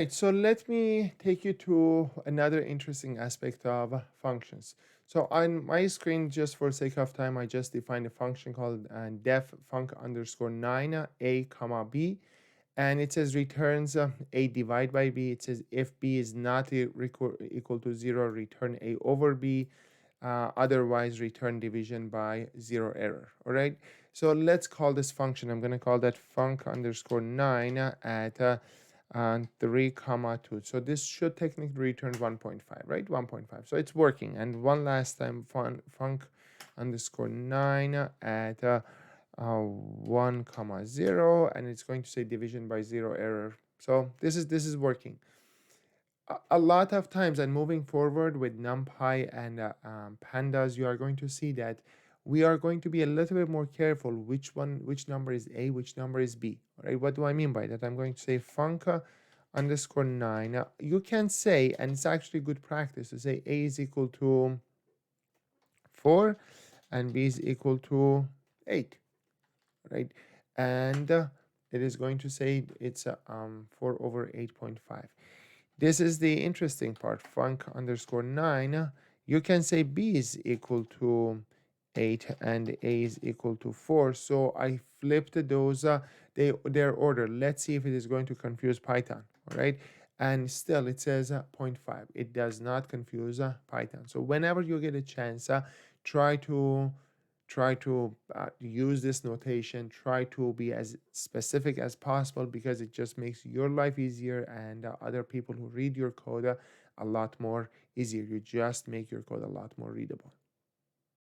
Right, so let me take you to another interesting aspect of functions. So on my screen, just for sake of time, I just defined a function called def func underscore 9 a comma b, and it says returns a divided by b. It says if b is not equal to 0, return a over b. Otherwise, return division by 0 error. All right. So let's call this function. I'm going to call that func underscore 9 at 3 comma 2. So this should technically return 1.5, right? 1.5. So it's working. And one last time, func underscore 9 at 1 comma 0, and it's going to say division by 0 error. So this is working. A lot of times, and moving forward with NumPy and pandas, you are going to see that we are going to be a little bit more careful which number is a, which number is b. All right, what do I mean by that? I'm going to say func underscore 9. Now you can say, and it's actually good practice to say a is equal to 4 and b is equal to 8, right? And it is going to say it's 4 over 8.5. This is the interesting part. Func underscore 9, you can say b is equal to 8 and a is equal to 4. So I flipped those, their order. Let's see if it is going to confuse Python, all right? And still it says 0.5. It does not confuse Python. So whenever you get a chance, try to use this notation. Try to be as specific as possible, because it just makes your life easier and other people who read your code a lot more easier. You just make your code a lot more readable.